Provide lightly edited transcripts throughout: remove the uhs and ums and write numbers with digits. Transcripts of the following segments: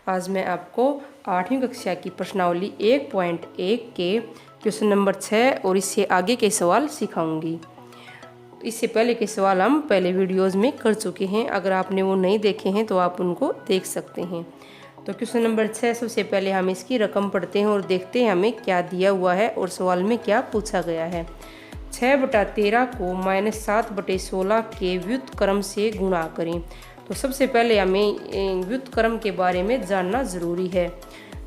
आज मैं आपको 8वीं कक्षा की प्रश्नावली 1.1 के क्वेश्चन नंबर 6 और इससे आगे के सवाल सिखाऊंगी। इससे पहले के सवाल हम पहले वीडियोज़ में कर चुके हैं, अगर आपने वो नहीं देखे हैं तो आप उनको देख सकते हैं। तो क्वेश्चन नंबर 6, सबसे पहले हम इसकी रकम पढ़ते हैं और देखते हैं हमें क्या दिया हुआ है और सवाल में क्या पूछा गया है। 6/13 को -7/16 के व्युत्क्रम से गुणा करें। तो सबसे पहले हमें व्युत्क्रम के बारे में जानना ज़रूरी है।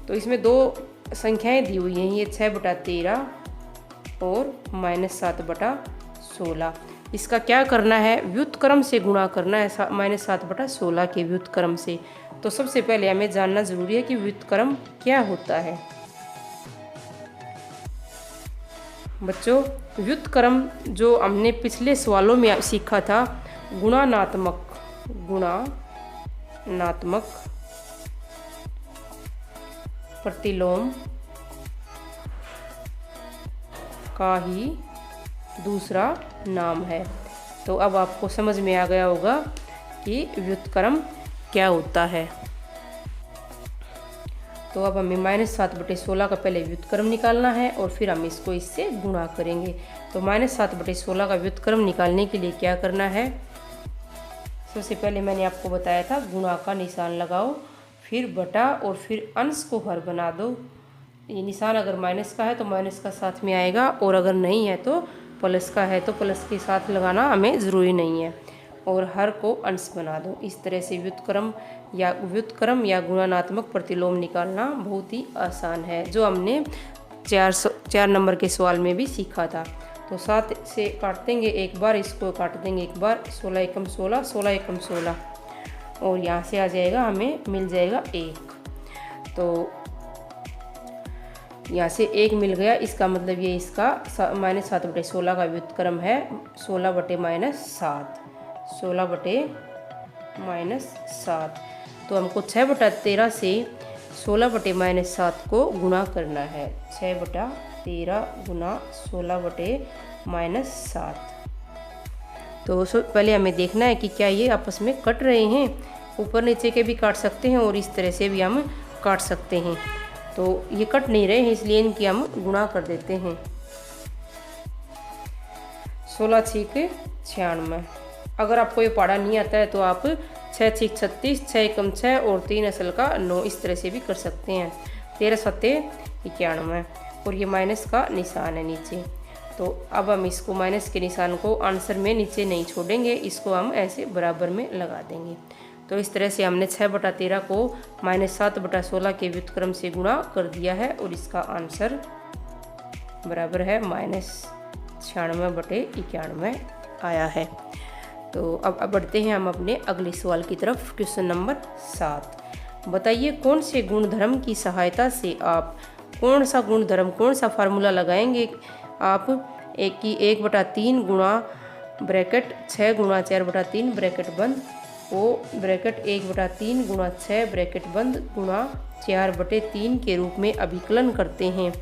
तो इसमें दो संख्याएं दी हुई हैं, ये 6/13 और -7/16। इसका क्या करना है, व्युत्क्रम से गुणा करना है -7/16 के व्युत्क्रम से। तो सबसे पहले हमें जानना ज़रूरी है कि व्युत्क्रम क्या होता है। बच्चों, व्युत्क्रम जो हमने पिछले सवालों में सीखा था, गुणानात्मक प्रतिलोम का ही दूसरा नाम है। तो अब आपको समझ में आ गया होगा कि व्युत्क्रम क्या होता है। तो अब हमें -7/16 का पहले व्युत्क्रम निकालना है और फिर हम इसको इससे गुणा करेंगे। तो -7/16 का व्युत्क्रम निकालने के लिए क्या करना है, सबसे पहले मैंने आपको बताया था गुणा का निशान लगाओ, फिर बटा और फिर अंश को हर बना दो। ये निशान अगर माइनस का है तो माइनस का साथ में आएगा, और अगर नहीं है तो प्लस का है तो प्लस के साथ लगाना हमें ज़रूरी नहीं है, और हर को अंश बना दो। इस तरह से व्युत्क्रम या गुणात्मक प्रतिलोम निकालना बहुत ही आसान है, जो हमने 4 नंबर के सवाल में भी सीखा था। तो 7 से काट देंगे एक बार, इसको काट देंगे एक बार, 16 एकम 16, 16 एकम 16, और यहाँ से आ जाएगा, हमें मिल जाएगा 1। तो यहाँ से 1 मिल गया, इसका मतलब ये इसका -7/16 का व्युत्क्रम है 16/-7, 16/-7। तो हमको 6/13 से 16/-7 को गुणा करना है। 6/13 गुना 16/-7। तो पहले हमें देखना है कि क्या ये आपस में कट रहे हैं। ऊपर नीचे के भी काट सकते हैं और इस तरह से भी हम काट सकते हैं। तो ये कट नहीं रहे हैं, इसलिए इनकी हम गुणा कर देते हैं। 16 6 96। अगर आपको ये पढ़ा नहीं आता है तो आप 6 6 36, 6 एकम 6 और 3 असल का 9, इस तरह से भी कर सकते हैं। 13 7 91, और ये माइनस का निशान है नीचे। तो अब हम इसको माइनस के निशान को आंसर में नीचे नहीं छोड़ेंगे, इसको हम ऐसे बराबर में लगा देंगे। तो इस तरह से हमने 6/13 को -7/16 के व्युत्क्रम से गुणा कर दिया है, और इसका आंसर बराबर है -96/91 आया है। तो अब बढ़ते हैं हम अपने अगले सवाल की तरफ। क्वेश्चन नंबर 7, बताइए कौन से गुणधर्म की सहायता से आप कौन सा फार्मूला लगाएंगे आप, 1/3 गुणा ब्रैकेट 6 गुणा 4/3 ब्रैकेट बंद, वो ब्रैकेट 1/3 गुणा 6 ब्रैकेट बंद गुणा 4/3 के रूप में अभिकलन करते हैं।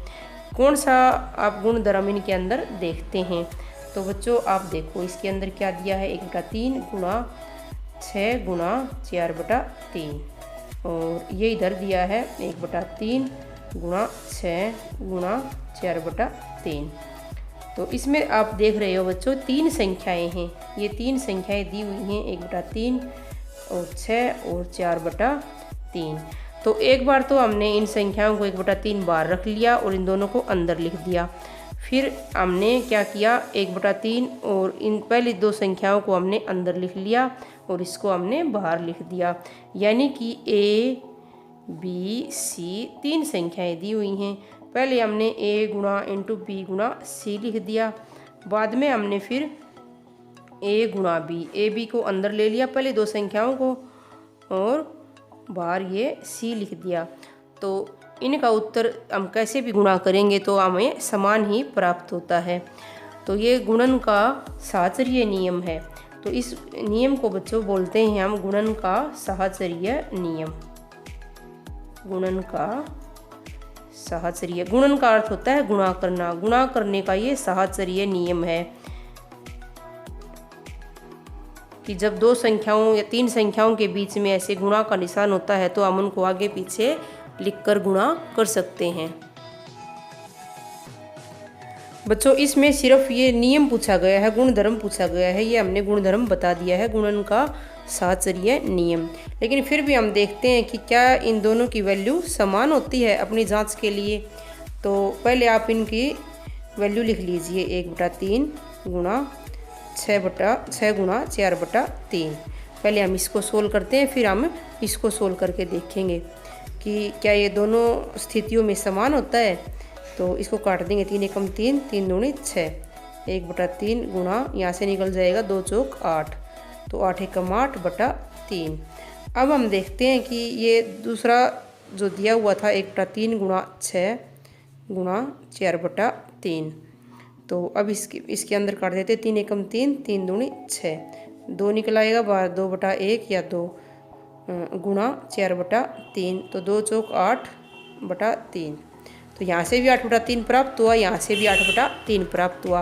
कौन सा आप गुणधर्म इनके अंदर देखते हैं। तो बच्चों आप देखो, इसके अंदर क्या दिया है, 1/3 गुणा 6 गुणा 4/3, और ये इधर दिया है 1/3 गुणा 6 गुणा 4/3। तो इसमें आप देख रहे हो बच्चों 3 संख्याएं हैं, ये 3 संख्याएं दी हुई हैं, 1/3 और 6 और 4/3। तो एक बार तो हमने इन संख्याओं को 1/3 बाहर रख लिया और इन दोनों को अंदर लिख दिया। फिर हमने क्या किया, 1/3 और इन पहली 2 संख्याओं को हमने अंदर लिख लिया और इसको हमने बाहर लिख दिया। यानी कि A B C 3 संख्याएं दी हुई हैं। पहले हमने A गुणा इंटू B गुणा C लिख दिया, बाद में हमने फिर A गुणा B, A B को अंदर ले लिया पहले 2 संख्याओं को, और बाहर ये C लिख दिया। तो इनका उत्तर हम कैसे भी गुणा करेंगे तो हमें समान ही प्राप्त होता है। तो ये गुणन का साहचर्य नियम है। तो इस नियम को बच्चों बोलते हैं हम गुणन का साहचर्य नियम। गुणन का साहचर्य, गुणन का अर्थ होता है गुणा करना, गुणा करने का ये साहचर्य नियम है। कि जब दो संख्याओं या तीन संख्याओं के बीच में ऐसे गुणा का निशान होता है तो हम उनको आगे पीछे लिखकर गुणा कर सकते हैं। बच्चों इसमें सिर्फ ये नियम पूछा गया है, गुणधर्म पूछा गया है, ये हमने गुणधर्म बता दिया है, गुणन का साहचर्य नियम। लेकिन फिर भी हम देखते हैं कि क्या इन दोनों की वैल्यू समान होती है अपनी जांच के लिए। तो पहले आप इनकी वैल्यू लिख लीजिए, 1/3 गुणा 6 गुणा 4/3। पहले हम इसको सोल्व करते हैं, फिर हम इसको सोल्व करके देखेंगे कि क्या ये दोनों स्थितियों में समान होता है। तो इसको काट देंगे, 3 एकम 3, 3 दूनी 6, 1/3 गुणा यहाँ से निकल जाएगा 2 चौक 8, तो 8 एकम 8/3। अब हम देखते हैं कि ये दूसरा जो दिया हुआ था 1/3 गुणा 6 गुणा 4/3। तो अब इसके अंदर काट देते, 3 एकम 3, 3 दूनी 6, 2 निकल आएगा बाहर, 2/1 या 2 गुणा 4/3, तो 2 चौक 8/3। तो यहाँ से भी 8/3 प्राप्त हुआ, यहाँ से भी 8/3 प्राप्त हुआ।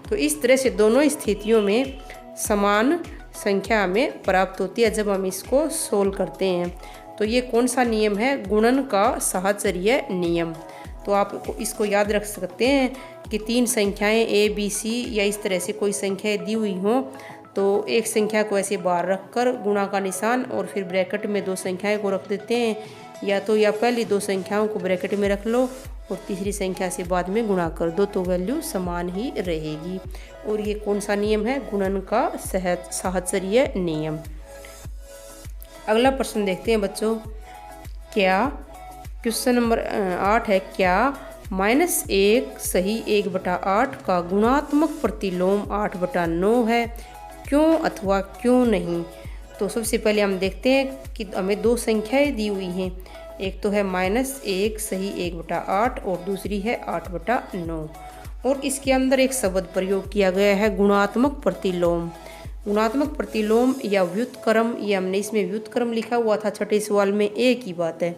तो इस तरह से दोनों स्थितियों में समान संख्या हमें प्राप्त होती है जब हम इसको सोल्व करते हैं। तो ये कौन सा नियम है? गुणन का साहचर्य नियम। तो आप इसको याद रख सकते हैं कि तीन संख्याएं A, B, C या इस तरह से कोई संख्याएं दी हुई हों तो एक संख्या को ऐसे बाहर रखकर गुणा का निशान और फिर ब्रैकेट में दो संख्याएं को रख देते हैं, या पहली दो संख्याओं को ब्रैकेट में रख लो और तीसरी संख्या से बाद में गुणा कर दो तो वैल्यू समान ही रहेगी। और ये कौन सा नियम है? गुणन का साहचर्य नियम। अगला प्रश्न देखते हैं बच्चों। क्या क्वेश्चन नंबर 8 है, क्या -1 सही 1/8 का गुणात्मक प्रतिलोम 8/9 है? क्यों अथवा क्यों नहीं? तो सबसे पहले हम देखते हैं कि हमें दो संख्याएं दी हुई हैं, एक तो है -1 सही 1/8 और दूसरी है 8/9। और इसके अंदर एक शब्द प्रयोग किया गया है गुणात्मक प्रतिलोम। गुणात्मक प्रतिलोम या व्युत्क्रम, ये हमने इसमें व्युत्क्रम लिखा हुआ था छठे सवाल में, एक ही बात है।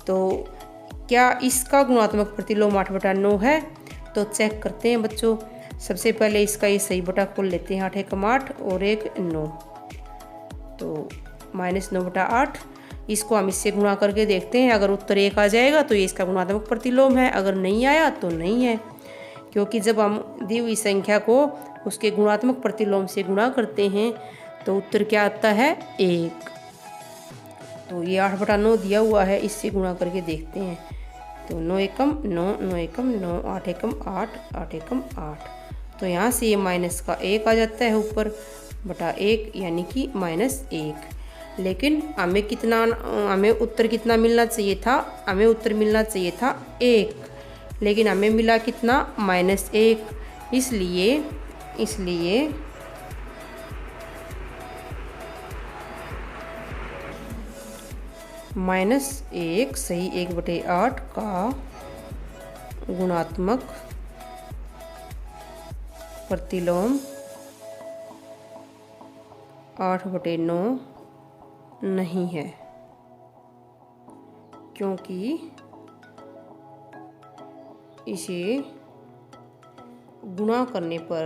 तो क्या इसका गुणात्मक प्रतिलोम 8/9 है? तो चेक करते हैं बच्चों। सबसे पहले इसका ये सही बटा खोल लेते हैं, 8 एकम 8 और 1 9, तो -9/8। इसको हम इससे गुणा करके देखते हैं, अगर उत्तर 1 आ जाएगा तो ये इसका गुणात्मक प्रतिलोम है, अगर नहीं आया तो नहीं है। क्योंकि जब हम दी हुई संख्या को उसके गुणात्मक प्रतिलोम से गुणा करते हैं तो उत्तर क्या आता है? 1। तो ये 8/9 दिया हुआ है, इससे गुणा करके देखते हैं। तो 9 एकम 9, 9 एकम 9, 8 एकम 8, 8 एकम 8। तो यहाँ से ये माइनस का 1 आ जाता है ऊपर बटा 1, यानी कि -1। लेकिन हमें उत्तर कितना मिलना चाहिए था? हमें उत्तर मिलना चाहिए था 1, लेकिन हमें मिला कितना? -1। इसलिए -1 सही 1/8 का गुणात्मक प्रतिलोम 8/9 नहीं है, क्योंकि इसे गुणा करने पर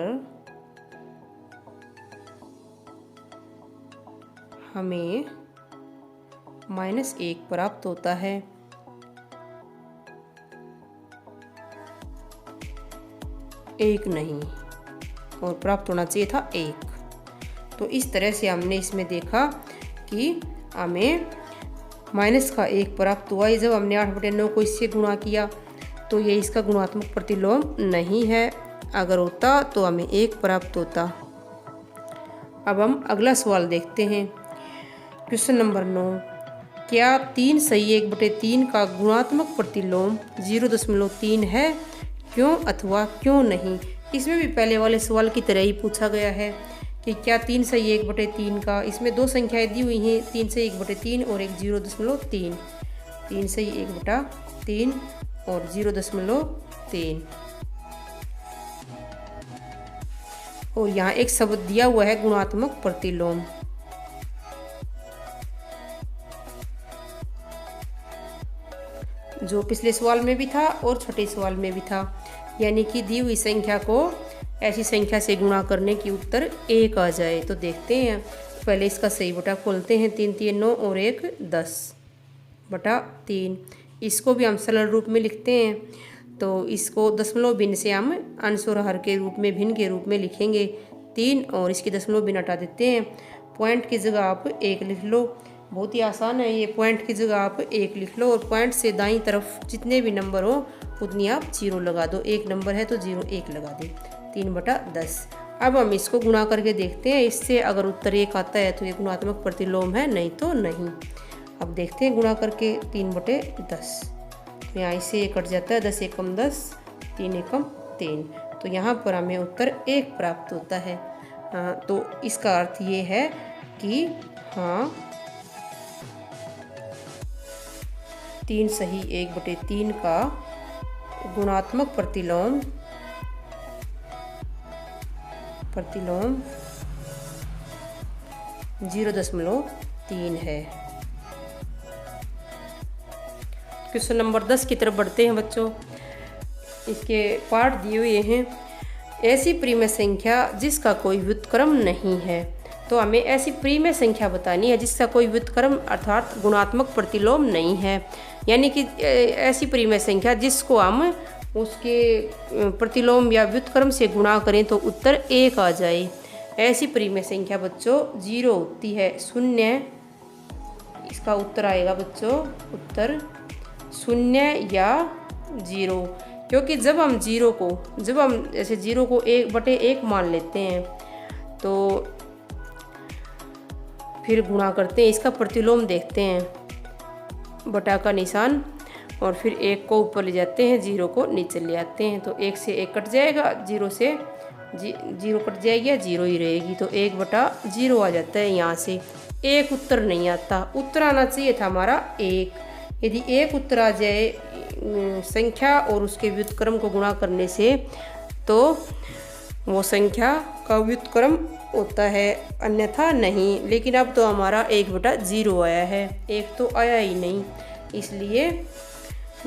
हमें -1 प्राप्त होता है। एक नहीं, और प्राप्त होना चाहिए था 1। तो इस तरह से हमने इसमें देखा कि हमें माइनस का 1 प्राप्त हुआ। जब हमने 8/9 को इससे गुणा किया तो ये इसका गुणात्मक प्रतिलोम नहीं है, अगर होता तो हमें 1 प्राप्त होता। अब हम अगला सवाल देखते हैं। क्वेश्चन नंबर 9, क्या 3 सही 1/3 का गुणात्मक प्रतिलोम 0.3 है? क्यों अथवा क्यों नहीं? इसमें भी पहले वाले सवाल की तरह ही पूछा गया है कि क्या 3 सही 1/3 का, इसमें दो संख्याएं दी हुई हैं, 3 सही 1/3 और एक 0.3, 3 सही 1/3 और 0.3। और यहाँ एक शब्द दिया हुआ है गुणात्मक प्रतिलोम। जो पिछले सवाल में भी था और छठे सवाल में भी था, यानी कि दी हुई संख्या को ऐसी संख्या से गुणा करने की उत्तर 1 आ जाए। तो देखते हैं, पहले इसका सही बटा खोलते हैं। 3 3 9 और 1 10 बटा 3। इसको भी हम सरल रूप में लिखते हैं, तो इसको दशमलव भिन्न से हम अंश और हर के रूप में, भिन्न के रूप में लिखेंगे 3, और इसकी दशमलव भिन्न हटा देते हैं। पॉइंट की जगह आप 1 लिख लो, बहुत ही आसान है ये। पॉइंट की जगह आप 1 लिख लो और पॉइंट से दाईं तरफ जितने भी नंबर हो उतनी आप 0 लगा दो। 1 नंबर है तो 0 1 लगा दें। 3 बटा 10। अब हम इसको गुणा करके देखते हैं, इससे अगर उत्तर 1 आता है तो ये गुणात्मक प्रतिलोम है, नहीं तो नहीं। अब देखते हैं गुणा करके 3 बटे 10। यहाँ इससे 1 कट जाता है, 10 एकम 10, 3 एकम 3। तो यहाँ पर हमें उत्तर 1 प्राप्त होता है। तो इसका अर्थ ये है कि हाँ 3 सही 1 बटे 3 का गुणात्मक प्रतिलोम 0.3 है। क्वेश्चन नंबर 10 की तरफ बढ़ते हैं बच्चों। इसके पार्ट दिए हुए हैं। ऐसी प्रीमेय संख्या जिसका कोई व्युत्क्रम नहीं है। तो हमें ऐसी प्रीमेय संख्या बतानी है जिसका कोई व्युत्क्रम अर्थात गुणात्मक प्रतिलोम नहीं है, यानी कि ऐसी प्रीमेय संख्या जिसको हम उसके प्रतिलोम या व्युत्क्रम से गुणा करें तो उत्तर 1 आ जाए। ऐसी प्रीमेय संख्या बच्चों 0 होती है, 0। इसका उत्तर आएगा बच्चों, उत्तर 0 या 0। क्योंकि जब हम ऐसे 0 को 1/1 मान लेते हैं तो फिर गुणा करते हैं, इसका प्रतिलोम देखते हैं, बटा का निशान, और फिर 1 को ऊपर ले जाते हैं, 0 को नीचे ले आते हैं। तो 1 से 1 कट जाएगा, 0 से 0 कट जाएगी, 0 ही रहेगी। तो 1/0 आ जाता है। यहाँ से 1 उत्तर नहीं आता, उत्तर आना चाहिए था हमारा 1। यदि 1 उत्तर आ जाए संख्या और उसके व्युत्क्रम को गुणा करने से, तो वो संख्या का व्युत्क्रम होता है, अन्यथा नहीं। लेकिन अब तो हमारा 1/0 आया है, 1 तो आया ही नहीं। इसलिए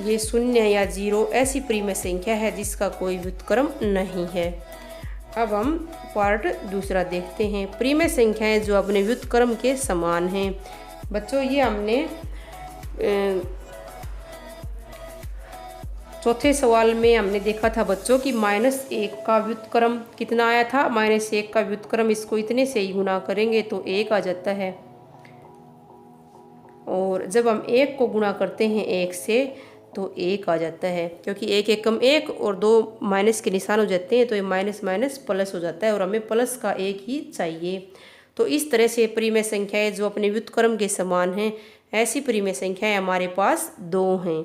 ये 0 या 0 ऐसी प्रीमेय संख्या है जिसका कोई व्युत्क्रम नहीं है। अब हम पार्ट दूसरा देखते हैं। प्रीमेय संख्याएं जो अपने व्युत्क्रम के समान हैं। बच्चों ये हमने चौथे सवाल में हमने देखा था बच्चों कि -1 का व्युत्क्रम कितना आया था। -1 का व्युत्क्रम इसको इतने से ही गुणा करेंगे तो 1 आ जाता है। और जब हम 1 को गुणा करते हैं 1 से तो 1 आ जाता है, क्योंकि 1 एकम 1 और 2 माइनस के निशान हो जाते हैं, तो ये माइनस माइनस प्लस हो जाता है और हमें प्लस का 1 ही चाहिए। तो इस तरह से प्रीमेय संख्याएं जो अपने व्युत्क्रम के समान हैं, ऐसी प्रीमेय संख्याएं हमारे पास 2 हैं,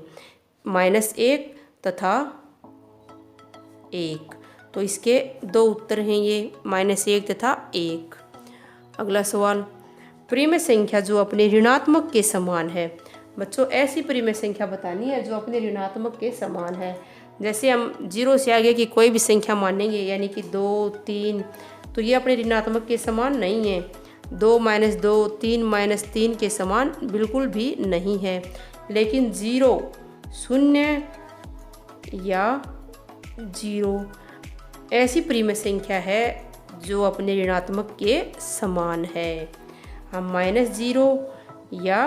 -1 तथा 1। तो इसके 2 उत्तर हैं ये, -1 तथा 1। अगला सवाल, प्रीमेय संख्या जो अपने ऋणात्मक के समान है। बच्चों ऐसी प्रीमेय संख्या बतानी है जो अपने ऋणात्मक के समान है। जैसे हम 0 से आगे की कोई भी संख्या मानेंगे, यानी कि 2 3, तो ये अपने ऋणात्मक के समान नहीं है। 2 - 2 3 - 3 के समान बिल्कुल भी नहीं है। लेकिन 0 या 0 ऐसी प्रीमेय संख्या है जो अपने ऋणात्मक के समान है। हम -0 या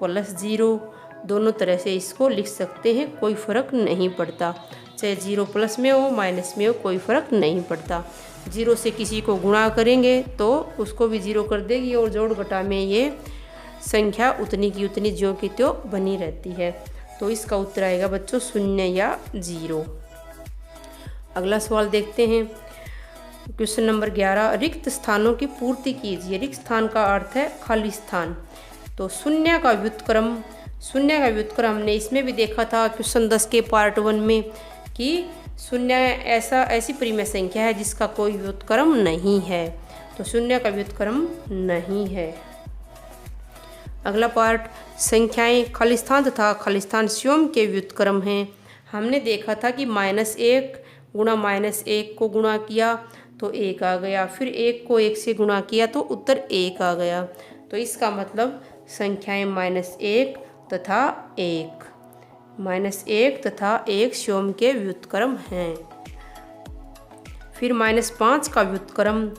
+0 दोनों तरह से इसको लिख सकते हैं, कोई फ़र्क नहीं पड़ता। चाहे 0 प्लस में हो माइनस में हो, कोई फ़र्क नहीं पड़ता। 0 से किसी को गुणा करेंगे तो उसको भी 0 कर देगी और जोड़ घटा में ये संख्या उतनी की उतनी ज्यों की त्यों बनी रहती है। तो इसका उत्तर आएगा बच्चों 0 या 0। अगला सवाल देखते हैं। क्वेश्चन नंबर 11, रिक्त स्थानों की पूर्ति कीजिए। रिक्त स्थान का अर्थ है खाली स्थान। तो 0 का व्युत्क्रम हमने इसमें भी देखा था क्वेश्चन 10 के पार्ट 1 में कि 0 ऐसी प्रीमेय संख्या है जिसका कोई व्युत्क्रम नहीं है। तो 0 का व्युत्क्रम नहीं है। अगला पार्ट, संख्याएं खालिस्थान तथा खालिस्थान स्वयं के व्युत्क्रम हैं। हमने देखा था कि -1 गुणा -1 को गुणा किया तो 1 आ गया, फिर 1 को 1 से गुणा किया तो उत्तर 1 आ गया। तो इसका मतलब संख्याएं -1 तथा 1 स्वयं के व्युत्क्रम हैं। फिर -5 का व्युत्क्रम,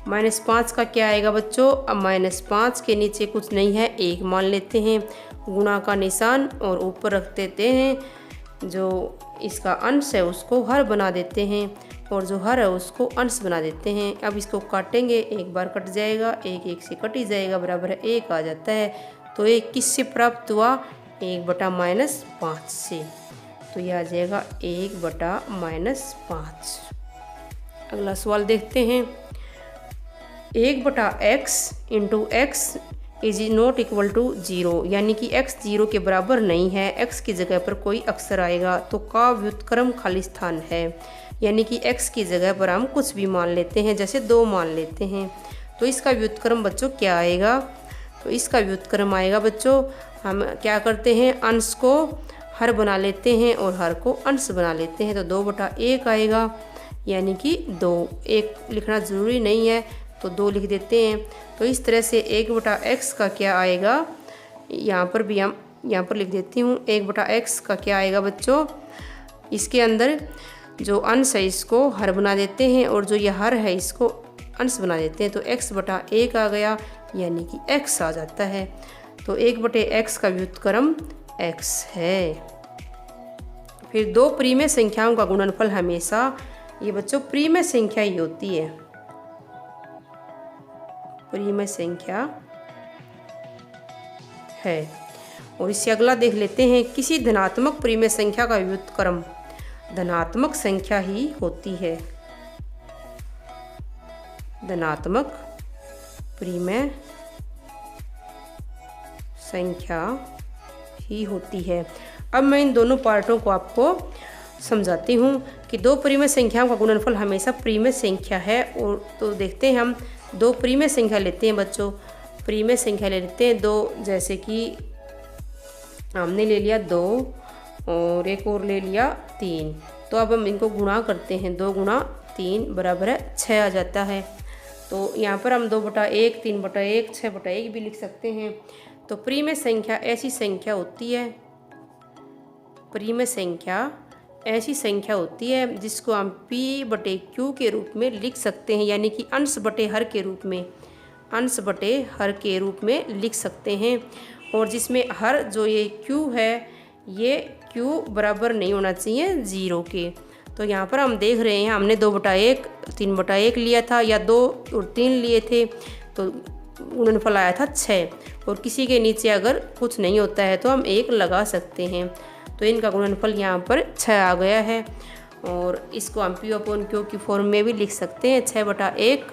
-5 का क्या आएगा बच्चों, अब -5 के नीचे कुछ नहीं है, 1 मान लेते हैं, गुणा का निशान और ऊपर रख देते हैं जो इसका अंश है उसको हर बना देते हैं और जो हर है उसको अंश बना देते हैं। अब इसको काटेंगे, एक बार कट जाएगा, 1 1 से कट ही जाएगा, बराबर 1 आ जाता है। तो ये किससे प्राप्त हुआ, 1/-5 से। तो यह आ जाएगा 1/-5। अगला सवाल देखते हैं। 1/x into x is not equal to 0, यानी कि x 0 के बराबर नहीं है, x की जगह पर कोई अक्षर आएगा तो का व्युत्क्रम खाली स्थान है, यानी कि x की जगह पर हम कुछ भी मान लेते हैं, जैसे 2 मान लेते हैं। तो इसका व्युत्क्रम बच्चों क्या आएगा, तो इसका व्युत्क्रम आएगा बच्चों, हम क्या करते हैं, अंश को हर बना लेते हैं और हर को अंश बना लेते हैं। तो 2/1 आएगा, यानी कि 2, 1 लिखना ज़रूरी नहीं है तो 2 लिख देते हैं। तो इस तरह से 1/x का क्या आएगा, यहाँ पर भी हम यहाँ पर लिख देती हूँ, 1/x का क्या आएगा बच्चों, इसके अंदर जो अंश है इसको हर बना देते हैं और जो यह हर है इसको अंश बना देते हैं। तो x/1 आ गया, यानी कि x आ जाता है। तो 1/x का व्युत्क्रम x है। फिर 2 प्रीमेय संख्याओं का गुणनफल हमेशा, ये बच्चों प्रीमेय संख्या ही होती है, प्रीमेय संख्या है। और इससे अगला देख लेते हैं, किसी धनात्मक प्रीमेय संख्या का व्युत्क्रम धनात्मक संख्या ही होती है, धनात्मक प्रीमेय संख्या ही होती है। अब मैं इन दोनों पार्टों को आपको समझाती हूँ कि 2 प्रीमेय संख्याओं का गुणनफल हमेशा प्रीमेय संख्या है। और तो देखते हैं, हम 2 प्रीमेय संख्या लेते हैं बच्चों, प्रीमेय संख्या ले लेते हैं 2, जैसे कि हमने ले लिया 2 और एक और ले लिया 3। तो अब हम इनको गुणा करते हैं, 2 × 3 बराबर 6 आ जाता है। तो यहाँ पर हम 2/1, 3/1, 6/1 भी लिख सकते हैं। तो प्रीमेय संख्या ऐसी संख्या होती है, प्रीमेय संख्या ऐसी संख्या होती है जिसको हम p/q के रूप में लिख सकते हैं, यानी कि अंश बटे हर के रूप में, अंश बटे हर के रूप में लिख सकते हैं। और जिसमें हर जो ये q है, ये q बराबर नहीं होना चाहिए 0 के। तो यहाँ पर हम देख रहे हैं, हमने 2/1, 3/1 लिया था या 2 और 3 लिए थे, तो गुणनफल आया था 6। और किसी के नीचे अगर कुछ नहीं होता है तो हम 1 लगा सकते हैं। तो इनका गुणनफल यहाँ पर 6 आ गया है। और इसको हम p/q की फॉर्म में भी लिख सकते हैं, 6/1।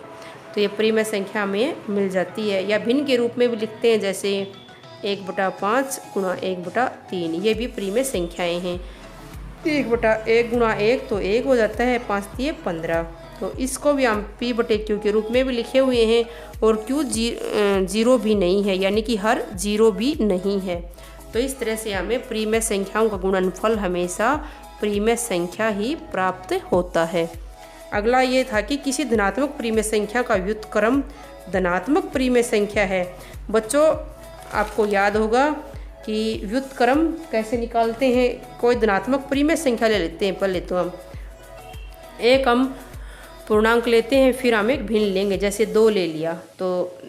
तो ये प्रीमेय संख्या में मिल जाती है, या भिन्न के रूप में भी लिखते हैं, जैसे 1/5 × 1/3, ये भी प्रीमेय संख्याएं हैं। 1/1 × 1 तो 1 हो जाता है, 5 × 15। तो इसको भी हम p/q के रूप में भी लिखे हुए हैं। और q 0 भी नहीं है, यानी कि हर 0 भी नहीं है। तो इस तरह से हमें प्रीमेय संख्याओं का गुणनफल हमेशा प्रीमेय संख्या ही प्राप्त होता है। अगला ये था कि किसी धनात्मक प्रीमेय संख्या का व्युत्क्रम धनात्मक प्रीमेय संख्या है। बच्चों आपको याद होगा कि व्युत्क्रम कैसे निकालते हैं। कोई धनात्मक प्रीमेय संख्या ले लेते हैं, पहले तो हम पूर्णांक लेते हैं, फिर हम एक भिन्न लेंगे, जैसे 2 ले लिया, तो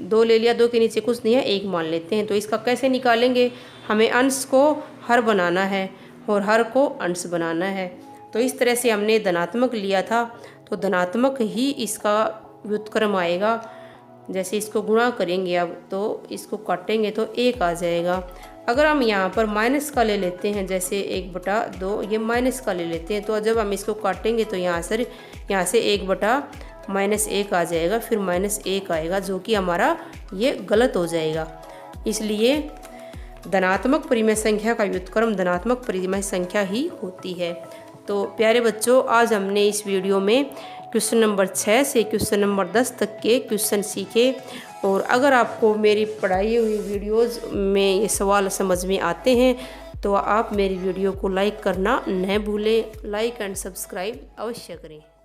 2 ले लिया, 2 के नीचे कुछ नहीं है, 1 मान लेते हैं। तो इसका कैसे निकालेंगे, हमें अंश को हर बनाना है और हर को अंश बनाना है। तो इस तरह से हमने धनात्मक लिया था, तो धनात्मक ही इसका व्युत्क्रम आएगा। जैसे इसको गुणा करेंगे अब, तो इसको काटेंगे तो 1 आ जाएगा। अगर हम यहाँ पर माइनस का ले लेते हैं, जैसे 1/2, ये माइनस का ले लेते हैं, तो जब हम इसको काटेंगे तो यहाँ से 1/-1 आ जाएगा, फिर -1 आएगा, जो कि हमारा ये गलत हो जाएगा। इसलिए धनात्मक प्रीमेय संख्या का व्युत्क्रम धनात्मक प्रीमेय संख्या ही होती है। तो प्यारे बच्चों, आज हमने इस वीडियो में क्वेश्चन नंबर 6 से क्वेश्चन नंबर 10 तक के क्वेश्चन सीखे। और अगर आपको मेरी पढ़ाई हुई वीडियोज़ में ये सवाल समझ में आते हैं तो आप मेरी वीडियो को लाइक करना न भूलें। लाइक एंड सब्सक्राइब अवश्य करें।